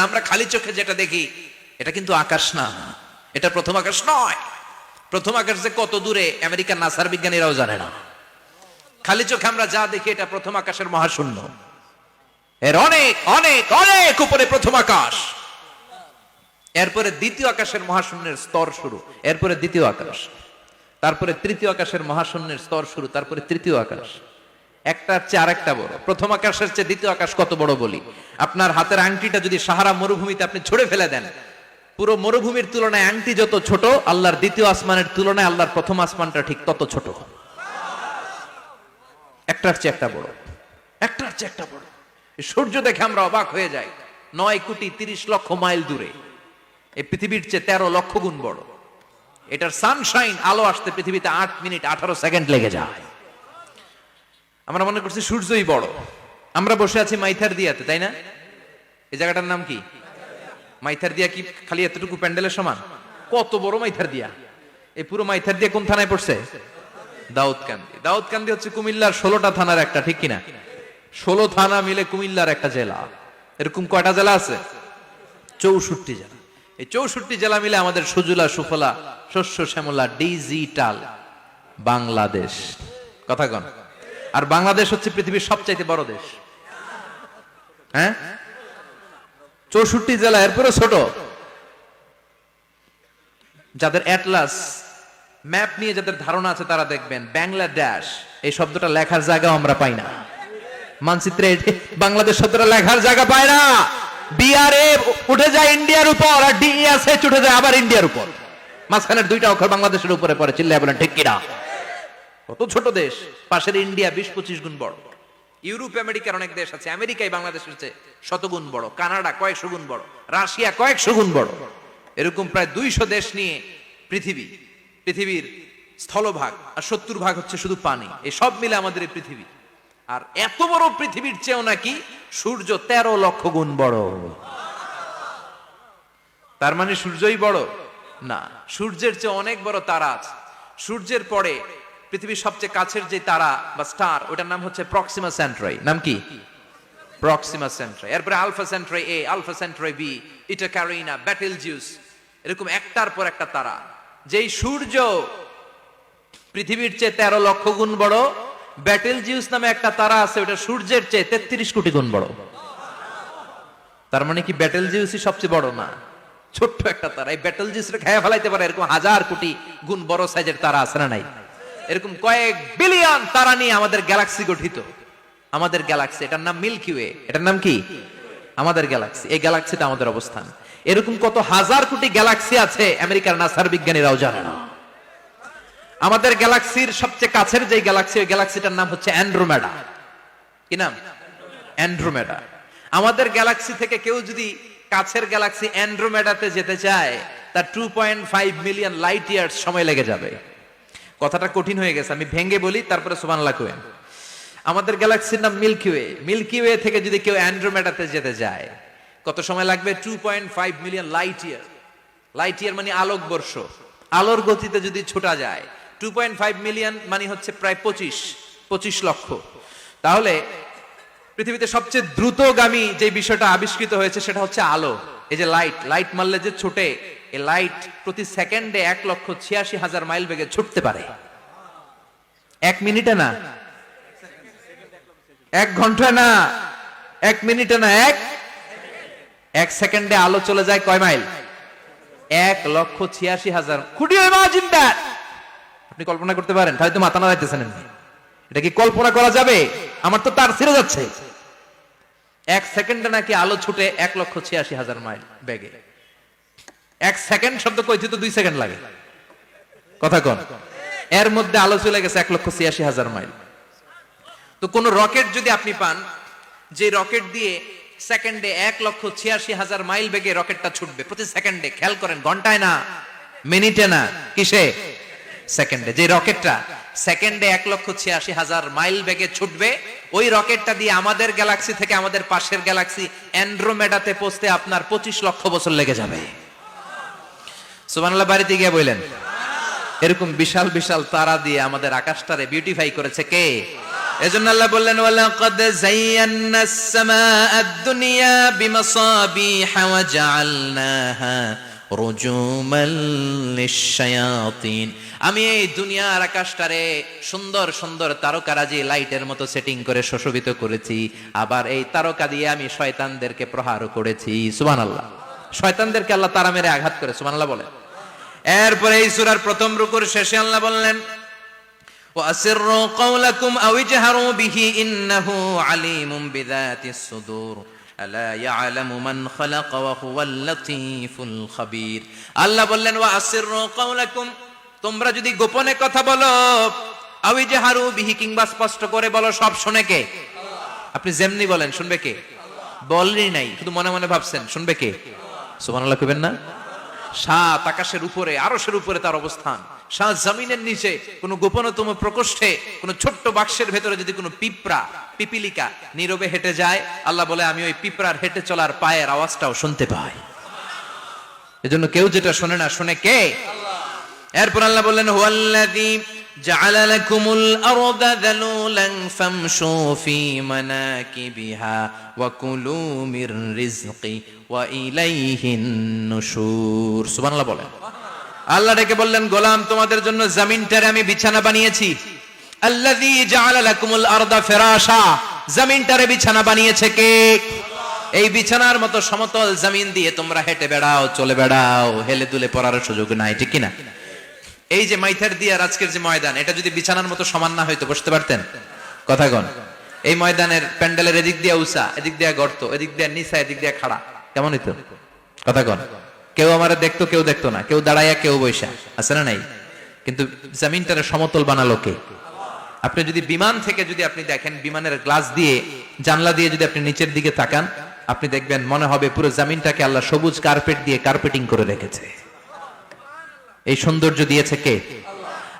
আমরা খালি চোখে যেটা দেখি এটা কিন্তু আকাশ না, এটা প্রথম আকাশ নয়। প্রথম আকাশ যে কত দূরে আমেরিকার নাসার বিজ্ঞানীরাও জানে না। খালি চোখে আমরা যা দেখি এটা প্রথম আকাশের মহাশূন্য, এর অনেক অনেক অনেক উপরে প্রথম আকাশ, এরপরে দ্বিতীয় আকাশের মহাশূন্যের স্তর শুরু, এরপরে দ্বিতীয় আকাশ, তারপরে তৃতীয় আকাশের মহাশূন্যের স্তর শুরু, তারপরে তৃতীয় আকাশ। একটার চেয়ে আরেকটা বড়। প্রথম আকাশের চেয়ে দ্বিতীয় আকাশ কত বড় বলি, আপনার হাতের আংটিটা যদি সাহারা মরুভূমিতে আপনি ছুঁড়ে ফেলে দেন, পুরো মরুভূমির তুলনায় আংটি যত ছোট, আল্লাহর দ্বিতীয় আসমানের তুলনায় আল্লাহর প্রথম আসমানটা ঠিক তত ছোট। একটার চেয়ে একটা বড়, একটার চেয়ে একটা বড়। সূর্য দেখে আমরা অবাক হয়ে যাই, 9,30,00,000 মাইল দূরে। এই পৃথিবীর চেয়ে 13 লক্ষ গুণ বড়। এটার সানশাইন, আলো আসতে পৃথিবীতে 8 মিনিট 18 সেকেন্ড লেগে যায়। আমরা মনে করছি সূর্যই বড়। আমরা বসে আছি মাইথার দিয়াতে, তাই না? এই জায়গাটার নাম কি? মাইথার দিয়া। কি খালি এতটুকু প্যান্ডেলের সমান? কত বড় মাইথার দিয়া! এই পুরো মাইথার দিয়া কোন থানায় পড়ছে? দাউদকান্দি। দাউদকান্দি হচ্ছে কুমিল্লার 16টা থানার একটা, ঠিক কিনা? 16 থানা মিলে কুমিল্লার একটা জেলা। এরকম কয়টা জেলা আছে? 64 জেলা। এই 64 জেলা মিলে আমাদের সুজলা সুফলা শস্য শ্যামলা ডিজিটাল বাংলাদেশ। কথা কন। আর বাংলাদেশ হচ্ছে পৃথিবীর সবচাইতে বড় দেশ। হ্যাঁ, 64 জেলা, এরপরে ছোট। যাদের অ্যাটলাস ম্যাপ নিয়ে যাদের ধারণা আছে তারা দেখবেন বাংলাদেশ এই শব্দটা লেখার জায়গা আমরা পাই না। মানচিত্রে বাংলাদেশ শব্দটা লেখার জায়গা পায় না। বিআরএ উঠে যায় ইন্ডিয়ার উপর, আর ডিএসএইচ উঠে যায় আবার ইন্ডিয়ার উপর। মাঝখানের দুইটা অক্ষর বাংলাদেশের উপরে পড়ে। চিল্লায় বলেন ঠিক কিনা? কত ছোট দেশ। পাশের ইন্ডিয়া 20-25 গুণ বড়। ইউরোপ আমেরিকার অনেক দেশ আছে, আমেরিকায় বাংলাদেশের চেয়ে শতগুণ বড়। কানাডা কয়েকশো গুণ বড়, রাশিয়া কয়েকশো গুণ বড়। এরকম প্রায় 200 দেশ নিয়ে পৃথিবীর স্থলভাগ, আর 70% হচ্ছে শুধু পানি। এই সব মিলে আমাদের এই পৃথিবী। আর এত বড় পৃথিবীর চেয়েও নাকি সূর্য 13 লক্ষ গুণ বড়। তার মানে সূর্যই বড় না, সূর্যের চেয়ে অনেক বড় তারা আছে। সূর্যের পরে পৃথিবীর সবচেয়ে কাছের যে তারা বা স্টার, ওটার নাম হচ্ছে প্রক্সিমা সেন্ট্রাই। নাম কি? প্রক্সিমা সেন্ট্রাই। এরপরে আলফা সেন্ট্রাই এ, আলফা সেন্ট্রাই বি, ইটা ক্যারিনা, বেটেলজিউস, এরকম একটার পর একটা তারা। যেই সূর্য পৃথিবীর চেয়ে 13 লক্ষ গুণ বড়, বেটেলজিউস নামে একটা তারা আছে, ওটা সূর্যের চেয়ে 33 কোটি গুণ বড়। তার মানে কি বেটেলজিউসই সবচেয়ে বড় না? ছোট্ট একটা তারা। এই বেটেলজিউসকে খেয়ে ফেলাইতে পারে এরকম 1000 কোটি গুণ বড় সাইজের তারা আছে না নাই? এরকম কয়েক বিলিয়ন তারা নিয়ে আমাদের গ্যালাক্সি গঠিত। আমাদের গ্যালাক্সি, এটার নাম মিল্কি ওয়ে। এটার নাম কি? আমাদের গ্যালাক্সি। এই গ্যালাক্সিতে আমাদের অবস্থান। এরকম কত হাজার কোটি গ্যালাক্সি আছে আমেরিকার নাসার বিজ্ঞানীরাও জানে না। আমাদের গ্যালাক্সির সবচেয়ে কাছের যে গ্যালাক্সি, ওই গ্যালাক্সিটার নাম হচ্ছে অ্যান্ড্রোমেডা। কি নাম? অ্যান্ড্রোমেডা। আমাদের গ্যালাক্সি থেকে কেউ যদি কাছের গ্যালাক্সি অ্যান্ড্রোমেডাতে যেতে চায়, তার 2.5 মিলিয়ন লাইট ইয়ার্স সময় লেগে যাবে। কথাটা কঠিন হয়ে গেছে, আমি ভেঙে বলি, তারপরে সুবহানাল্লাহ কইেন। আমাদের গ্যালাক্সির নাম মিল্কি ওয়ে। মিল্কি ওয়ে থেকে যদি কেউ অ্যান্ড্রোমেডাতে যেতে যায়, কত সময় লাগবে? 2.5 million light year. Light year মানে আলোকবর্ষ। আলোর গতিতে যদি ছোটা যায়, 2.5 মিলিয়ন মানে হচ্ছে প্রায় 25 লক্ষ। তাহলে পৃথিবীতে সবচেয়ে দ্রুতগামী যে বিষয়টা আবিষ্কৃত হয়েছে সেটা হচ্ছে আলো। এই যে লাইট মারলে যে ছোটে, এই লাইট প্রতি সেকেন্ডে 1,86,000 মাইল বেগে ছুটতে পারে। 1 মিনিটে না, 1 ঘন্টায় না, 1 মিনিটে না, 1 সেকেন্ডে আলো চলে যায় কয় mile? 1,86,000। Could you imagine that? আপনি কল্পনা করতে পারেন? তাহলে তো মাথা না যাইতেছেন। এটা কি কল্পনা করা যাবে? আমার তো তার ছিঁড়ে যাচ্ছে। 1 সেকেন্ডে নাকি আলো ছুটে 1,86,000 মাইল বেগে। 1 সেকেন্ড শব্দ কইতে তো 2 সেকেন্ড লাগে। কথা কন। এর মধ্যে আলো চলে গেছে 1,86,000 মাইল। তো কোন রকেট যদি আপনি পান, যে রকেট দিয়ে সেকেন্ডে 1,86,000 মাইল বেগে রকেটটা ছুটবে প্রতি সেকেন্ডে, খেয়াল করেন, ঘন্টায় না, মিনিটে না, কিসে? সেকেন্ডে। যে রকেটটা সেকেন্ডে 1,86,000 মাইল বেগে ছুটবে, ওই রকেটটা দিয়ে আমাদের গ্যালাক্সি থেকে আমাদের পাশের গ্যালাক্সি অ্যান্ড্রোমেডাতে পৌঁছতে আপনার 25 লক্ষ বছর লেগে যাবে। সুবহানাল্লাহ বাড়িতে গিয়ে বললেন। এরকম বিশাল বিশাল তারা দিয়ে আমাদের আকাশটারে বিউটিফাই করেছে কে? এজন্য আল্লাহ বললেন ওয়ালাকাদ যায়্যানাস সামাআদ দুনিয়া বিমাসাবিহা ওয়া জাআলনাহা রুজুমান লিশ-শায়াতিন। আমি এই দুনিয়ার আকাশটারে সুন্দর সুন্দর তারকারাজি লাইটের মতো সেটিং করে সুশোভিত করেছি, আবার এই তারকা দিয়ে আমি শয়তানদেরকে প্রহার করেছি। সুবহানাল্লাহ। শয়তানদেরকে আল্লাহ তারা মেরে আঘাত করে। সুবহানাল্লাহ বলে। এরপরে এই সূরার প্রথম রুকুর শেষে আল্লাহ বললেন وَأَسِرُّوا قَوْلَكُمْ أَوْ اجْهَرُوا بِهِ إِنَّهُ عَلِيمٌ بِذَاتِ الصُّدُورِ أَلَا يَعْلَمُ مَنْ خَلَقَ وَهُوَ اللَّطِيفُ الْخَبِيرُ। আল্লাহ বললেন وَأَسِرُّوا قَوْلَكُمْ, তোমরা যদি গোপনে কথা বলো, আও ইজহারু বিহি, কিংবা স্পষ্ট করে বলো, সব শুনে কে? আপনি যেমনি বলেন শুনবে কে? বলেনই নাই, শুধু মনে মনে ভাবছেন, শুনবে কে? সুবহানাল্লাহ কইবেন না? সাত আকাশের উপরে, আরশের উপরে তার অবস্থান, সাত জমিনের নিচে কোন গোপনতম প্রকোষ্ঠে, কোন ছোট্ট বাক্সের ভেতরে যদি কোনো পিঁপড়া, পিপিলিকা নীরবে হেঁটে যায়, আল্লাহ বলে আমি ওই পিঁপড়ার হেঁটে চলার পায়ের আওয়াজটাও শুনতে পাই। এজন্য কেউ যেটা শোনে না, শুনে কে? এরপর আল্লাহ বললেন হুয়াল্লাযী জাআলা লাকুমুল আরদা যালুলান ফামশু ফি মানাকিবিহা ওয়া কুলু মির রিজকি ওয়া ইলাইহিন নুশুর। সুবহানাল্লাহ বলেন। আল্লাহ ডেকে বললেন গোলাম, তোমাদের জন্য জমিনটারে আমি বিছানা বানিয়েছি। আল্লাযী জাআলা লাকুমুল আরদা ফিরাশা, জমিনটারে বিছানা বানিয়েছে কে? এই বিছানার মতো সমতল জমিন দিয়ে তোমরা হেঁটে বেড়াও, চলে বেড়াও, হেলে দুলে পড়ার সুযোগ নাই, ঠিক কিনা? এই যে মাইথার দিয়ে আজকের যে ময়দান, এটা যদি বিছানার মতো সমান না হয়তো বসতে পারতেন? কথা কন। এই ময়দানের প্যান্ডেলের এদিক দিয়ে উঁচা, এদিক দিয়ে গর্ত, এদিক দিয়ে নিচা, এদিক দিয়ে খাড়া, কেমন হইতো? কথা কন। কেউ আমারে দেখতো, কেউ দেখতো না, কেউ দাঁড়াইয়া, কেউ বৈশা, আছে না নাই? কিন্তু জমিনটারে সমতল বানালো কে? আপনি যদি বিমান থেকে যদি আপনি দেখেন, বিমানের গ্লাস দিয়ে, জানলা দিয়ে যদি আপনি নিচের দিকে তাকান, আপনি দেখবেন মনে হবে পুরো জমিনটাকে আল্লাহ সবুজ কার্পেট দিয়ে কার্পেটিং করে রেখেছে। এই সৌন্দর্য দিয়েছে কে?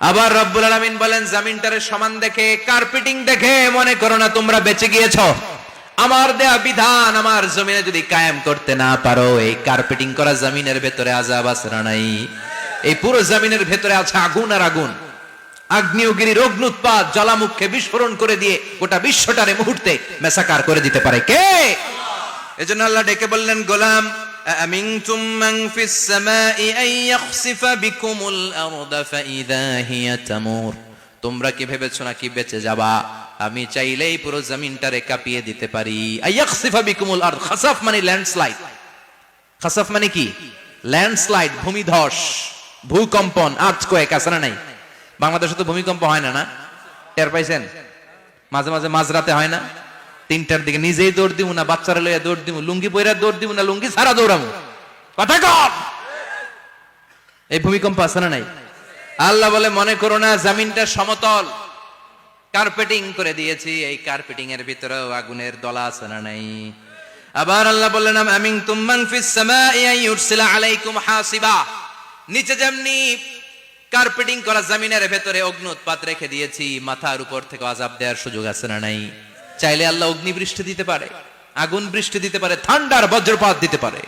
আবার রব্বুল আলামিন বলেন জমিনটারে সমান দেখে, কার্পেটিং দেখে মনে করো না তোমরা বেঁচে গিয়েছো। আমার দেয়া বিধান আমার জমিনে যদি কায়েম করতে না পারো, এই কার্পেটিং করা জমিনের ভেতরে আযাব আছে না নাই? এই পুরো জমিনের ভেতরে আছে আগুন আর আগুন। আগ্নেয়গিরির অগ্নুৎপাত জ্বালামুখে বিস্ফোরণ করে দিয়ে গোটা বিশ্বটারে মুহূর্তে মেসাকার করে দিতে পারে কে? এজন্য আল্লাহ ডেকে বললেন গোলাম, আমিনতুম মান ফিস সামাই আন ইয়াখসিফা বিকুমুল আরদা ফাইযা হিয়া তামুর। তোমরা কি ভেবেছো নাকি বেঁচে যাবা? আমি চাইলেই পুরো জমিনটারে কাঁপিয়ে দিতে পারি। আয়াখসিফা বিকুমুল আরদ, খাসাফ মানে ল্যান্ডস্লাইড। খাসাফ মানে কি? ল্যান্ডস্লাইড, ভূমিধস, ভূকম্পন, আর্থকোয়েক, আছে না নাই? বাংলাদেশে তো ভূমিকম্প হয় না, না? টের পাইছেন? মাঝে মাঝে মাঝরাতে হয় না? 3টার দিকে নিজেই দৌড় দিব না, বাচ্চারা লইয়া দৌড় দিব, লুঙ্গি পইরা দৌড় দিব না, লুঙ্গি ছাড়া দৌড়াবো। কথা কর। এই ভূমিকম্প আছে না নাই? আল্লাহ বলে মনে করো না জমিনটা সমতল, কার্পেটিং করে দিয়েছি, এই কার্পেটিং এর ভিতরেও আগুনের দলা আছে না নাই? আবার আল্লাহ বললেন আমিনতুম মান ফিস সামাই আন ইউরসিলা আলাইকুম হাসিবা। নিচে যেমনি কার্পেটিং করা জমিনের ভেতরে অগ্নুৎপাত রেখে দিয়েছি, মাথার উপর থেকে আযাব দেওয়ার সুযোগ আছে না নাই? চাইলে আল্লাহ অগ্নি বৃষ্টি দিতে পারে, আগুন বৃষ্টি দিতে পারে, ঠান্ডার বজ্রপাত দিতে পারে।